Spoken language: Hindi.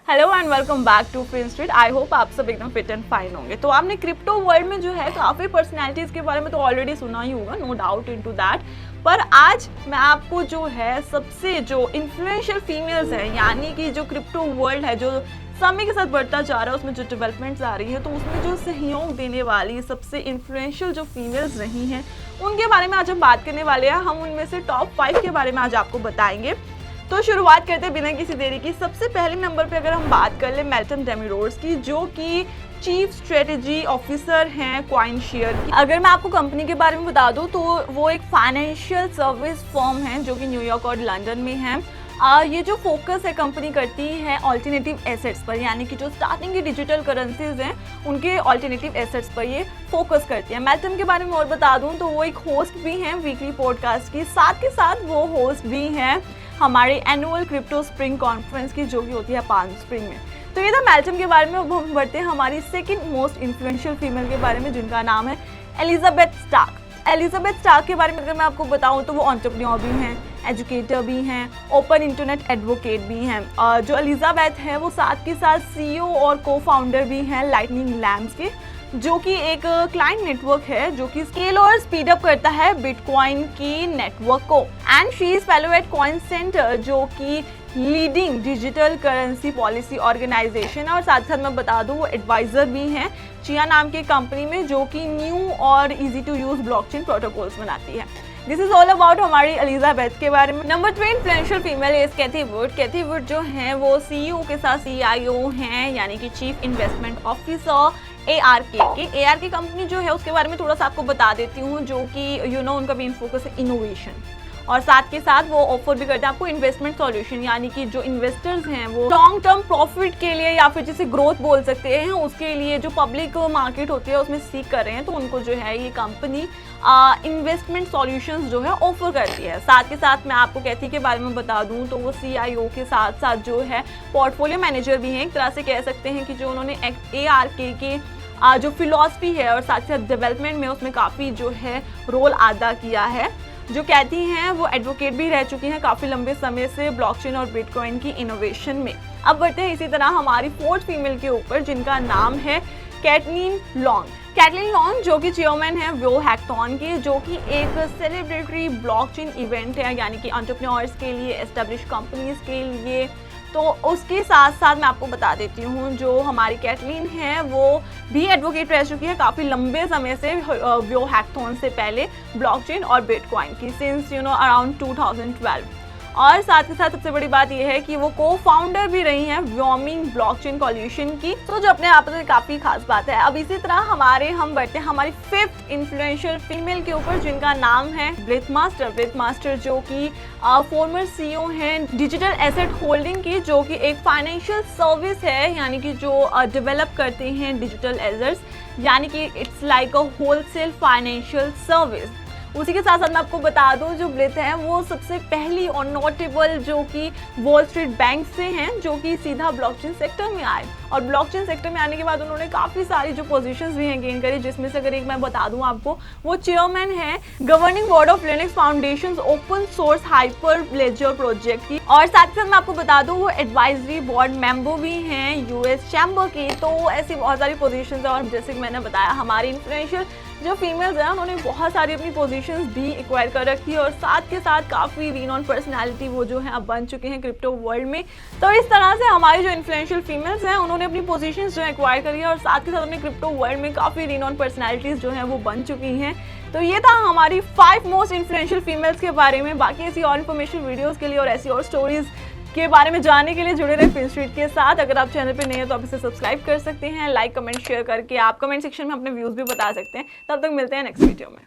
Hello and welcome back to Fin Street. I hope आप सब एकदम फिट एंड फाइन होंगे। तो आपने क्रिप्टो वर्ल्ड में जो है काफ़ी पर्सनैलिटीज़ के बारे में तो ऑलरेडी सुना ही होगा, नो डाउट इनटू दैट। पर आज मैं आपको जो है सबसे जो इन्फ्लुएंशियल फीमेल्स हैं, यानी कि जो क्रिप्टो वर्ल्ड है जो समय के साथ बढ़ता जा रहा है, उसमें जो डेवलपमेंट्स आ रही है, तो उसमें जो सहयोग देने वाली सबसे इन्फ्लुएंशियल जो फीमेल्स रही हैं उनके बारे में आज हम बात करने वाले हैं। हम उनमें से टॉप 5 के बारे में आज आपको बताएंगे। तो शुरुआत करते हैं बिना किसी देरी की। सबसे पहले नंबर पे अगर हम बात कर ले मेल्टन डेमिरोज की, जो कि चीफ स्ट्रेटेजी ऑफिसर हैं कॉइनशेयर की। अगर मैं आपको कंपनी के बारे में बता दूं तो वो एक फाइनेंशियल सर्विस फर्म है जो कि न्यूयॉर्क और लंदन में है। ये जो फोकस है कंपनी करती है ऑल्टरनेटिव एसेट्स पर, यानी कि जो स्टार्टिंग की डिजिटल करेंसीज हैं उनके ऑल्टरनेटिव एसेट्स पर ये फोकस करती है। मेल्टन के बारे में और बता दूं तो वो एक होस्ट भी हैं वीकली पॉडकास्ट की, साथ के साथ वो होस्ट भी हैं हमारे एनुअल क्रिप्टो स्प्रिंग कॉन्फ्रेंस की, जो कि होती है पाल्म स्प्रिंग में। तो ये था मेल्टन के बारे में। अब हम बढ़ते हैं हमारी सेकंड मोस्ट इन्फ्लुएंशियल फीमेल के बारे में, जिनका नाम है एलिजाबेथ स्टार्क। एलिजाबेथ स्टार्क के बारे में अगर मैं आपको बताऊं तो वो एंटरप्रेन्योर भी हैं, एजुकेटर भी हैं, ओपन इंटरनेट एडवोकेट भी हैं। जो एलिजाबेथ है वो साथ के साथ CEO और को फाउंडर भी हैं लाइटनिंग लैम्प्स के, जो कि एक क्लाइंट नेटवर्क है जो कि स्केल और स्पीड अप करता है बिटकॉइन की नेटवर्क को। And she is fellow at Coin Center, जो कि leading digital currency policy organisation है। और साथ साथ मैं बता दूं वो एडवाइजर भी हैं चिया नाम की कंपनी में, जो कि न्यू और easy to use blockchain protocols बनाती है। दिस इज ऑल अबाउट हमारी एलिजाबेथ के बारे में। Number 3 influential female is Cathie Wood. Cathie Wood जो है वो CEO के साथ CIO हैं, यानी कि chief investment officer ARK company जो है उसके बारे में थोड़ा सा आपको बता देती हूँ, जो कि उनका मेन फोकस है इनोवेशन, और साथ के साथ वो ऑफर भी करते हैं आपको इन्वेस्टमेंट सॉल्यूशन, यानी कि जो इन्वेस्टर्स हैं वो लॉन्ग टर्म प्रॉफिट के लिए या फिर जिसे ग्रोथ बोल सकते हैं, उसके लिए जो पब्लिक मार्केट होती है उसमें सीख कर रहे हैं, तो उनको जो है ये कंपनी इन्वेस्टमेंट सॉल्यूशंस जो है ऑफर करती है। साथ के साथ मैं आपको कैथी के बारे में बता दूं तो वो CIO के साथ साथ जो है पोर्टफोलियो मैनेजर भी हैं। एक तरह से कह सकते हैं कि जो उन्होंने ARK के जो फिलॉसफी है और साथ साथ डेवलपमेंट में उसमें काफ़ी जो है रोल अदा किया है। जो कैथी हैं वो एडवोकेट भी रह चुकी हैं काफ़ी लंबे समय से ब्लॉकचेन और बिटकॉइन की इनोवेशन में। अब बढ़ते हैं इसी तरह हमारी 4th फीमेल के ऊपर, जिनका नाम है कैटलीन लॉन्ग। कैटलीन लॉन्ग जो कि चेयरमैन है वो हैकथॉन के, जो कि एक सेलिब्रेटरी ब्लॉकचेन इवेंट है, यानी कि एंटरप्रेन्योर्स के लिए, एस्टेब्लिश कंपनीज के लिए। तो उसके साथ साथ मैं आपको बता देती हूँ जो हमारी कैटलीन है वो भी एडवोकेट रह चुकी है काफ़ी लंबे समय से, वो हैकथॉन से पहले ब्लॉकचेन और बिटकॉइन की, सिंस अराउंड 2012। और साथ ही साथ सबसे बड़ी बात यह है कि वो को फाउंडर भी रही हैं व्योमिंग ब्लॉकचेन सॉल्यूशन की, तो जो अपने आप में काफ़ी खास बात है। अब इसी तरह हम बढ़ते हैं हमारी 5th इन्फ्लुएंशियल फीमेल के ऊपर, जिनका नाम है ब्लिथ मास्टर। ब्लिथ मास्टर जो कि फॉर्मर CEO हैं डिजिटल एसेट होल्डिंग की, जो कि एक फाइनेंशियल सर्विस है, यानी कि जो डेवलप करते हैं डिजिटल एसेट्स, यानी कि it's like a wholesale financial service. उसी के साथ साथ मैं आपको बता दूं जो ब्लिथ है वो सबसे पहली और नोटेबल जो कि वॉल स्ट्रीट बैंक से हैं, जो कि सीधा ब्लॉकचेन सेक्टर में आए, और ब्लॉकचेन सेक्टर में आने के बाद उन्होंने काफ़ी सारी जो पोजीशंस भी हैं गेन करी, जिसमें से अगर एक मैं बता दूं आपको, वो चेयरमैन है governing board of Linux Foundation open source Hyperledger project की, और साथ ही साथ मैं आपको बता दूं वो एडवाइजरी बोर्ड मेंबर भी हैं US चैम्बर की। तो ऐसी बहुत सारी पोजीशंस हैं, और जैसे कि मैंने बताया हमारी इन्फ्लुएंशियल जो फीमेल्स हैं उन्होंने बहुत सारी अपनी पोजीशंस भी एक्वायर कर रखी है, और साथ के साथ काफ़ी रीनॉन पर्सनालिटी वो जो है अब बन चुके हैं क्रिप्टो वर्ल्ड में। तो इस तरह से हमारी जो इन्फ्लुएंशियल फीमेल्स हैं उन्होंने अपनी पोजीशंस जो एक्वायर करी है, और साथ के साथ अपने क्रिप्टो वर्ल्ड में काफ़ी रीनॉन पर्सनालिटीज़ जो हैं वो बन चुकी हैं। तो ये था हमारी 5 मोस्ट इन्फ्लुएंशियल फीमेल्स के बारे में। बाकी ऐसी और इन्फॉर्मेशन वीडियोज़ के लिए और ऐसी और स्टोरीज़ के बारे में जानने के लिए जुड़े रहे फिन स्ट्रीट के साथ। अगर आप चैनल पे नए हैं तो आप इसे सब्सक्राइब कर सकते हैं, लाइक कमेंट शेयर करके आप कमेंट सेक्शन में अपने व्यूज़ भी बता सकते हैं। तब तक मिलते हैं नेक्स्ट वीडियो में।